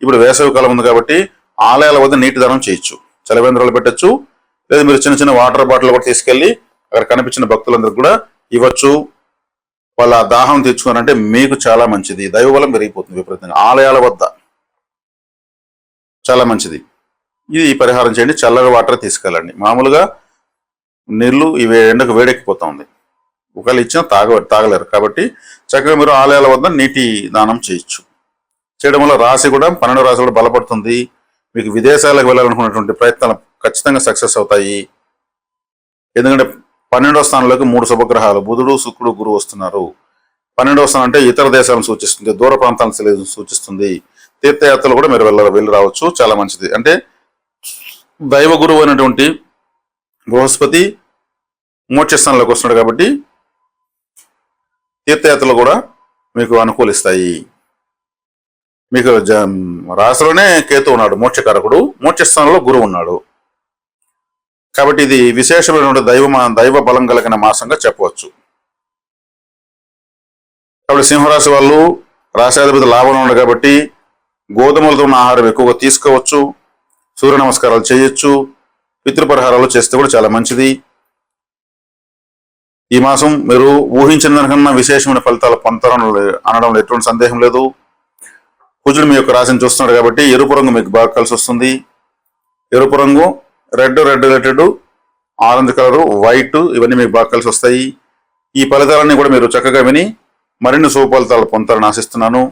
ఇప్పుడు వేసవి కాలం ఉంది కాబట్టి ఆలయాల వద్ద నీటి దానం చేయొచ్చు, చలవేంద్రాలు పెట్టచ్చు, లేదా మీరు చిన్న చిన్న వాటర్ బాటిల్ కూడా తీసుకెళ్లి అక్కడ కనిపించిన భక్తులందరికీ కూడా ఇవ్వచ్చు. వాళ్ళ దాహం తీర్చుకోనంటే మీకు చాలా మంచిది, దైవబలం పెరిగిపోతుంది విపరీతంగా. ఆలయాల వద్ద చాలా మంచిది. ఇది పరిహారం చేయండి. చల్లగా వాటర్ తీసుకెళ్ళండి. మామూలుగా నీళ్లు ఇవి ఎండకు వేడెక్కిపోతా ఉంది, ఒకవేళ ఇచ్చినా తాగలేరు. కాబట్టి చక్కగా మీరు ఆలయాల వద్ద నీటి దానం చేయొచ్చు. చేయడం వల్ల రాశి కూడా 12వ రాశి కూడా బలపడుతుంది. మీకు విదేశాలకు వెళ్ళాలనుకున్నటువంటి ప్రయత్నాలు ఖచ్చితంగా సక్సెస్ అవుతాయి. ఎందుకంటే 12వ స్థానంలోకి 3 శుభగ్రహాలు బుధుడు, శుక్రుడు, గురువు వస్తున్నారు. 12వ స్థానం అంటే ఇతర దేశాలను సూచిస్తుంది, దూర ప్రాంతాలను సూచిస్తుంది. తీర్థయాత్రలు కూడా మీరు వెళ్ళి రావచ్చు, చాలా మంచిది. అంటే దైవ గురువు అయినటువంటి బృహస్పతి మోక్ష స్థానంలోకి వస్తున్నాడు కాబట్టి తీర్థయాత్రలు కూడా మీకు అనుకూలిస్తాయి. మీకు రాశిలోనే కేతు ఉన్నాడు, మోక్షకారకుడు, మోక్ష స్థానంలో గురువు ఉన్నాడు. కాబట్టి ఇది విశేషమైనటువంటి దైవ బలం కలిగిన మాసంగా చెప్పవచ్చు. కాబట్టి సింహరాశి వాళ్ళు రాశాధిపతి లాభంలో ఉన్నాడు కాబట్టి గోధుమలతో ఉన్న ఆహారం ఎక్కువగా తీసుకోవచ్చు, సూర్య నమస్కారాలు చేయొచ్చు, పితృపరిహారాలు చేస్తే కూడా చాలా మంచిది. ఈ మాసం మీరు ఊహించిన దానికన్నా విశేషమైన ఫలితాలు పొందుతారని అనడంలో ఎటువంటి సందేహం లేదు. కుజుడు మీ యొక్క రాశిని చూస్తున్నాడు కాబట్టి ఎరుపు రంగు మీకు బాగా కలిసి వస్తుంది. ఎరుపు రంగు, red related, orange colour, white, ఇవన్నీ మీకు బాగా కలిసి వస్తాయి. ఈ ఫలితాలన్నీ కూడా మీరు చక్కగా విని మరిన్ని శుభ ఫలితాలు పొందుతారని ఆశిస్తున్నాను.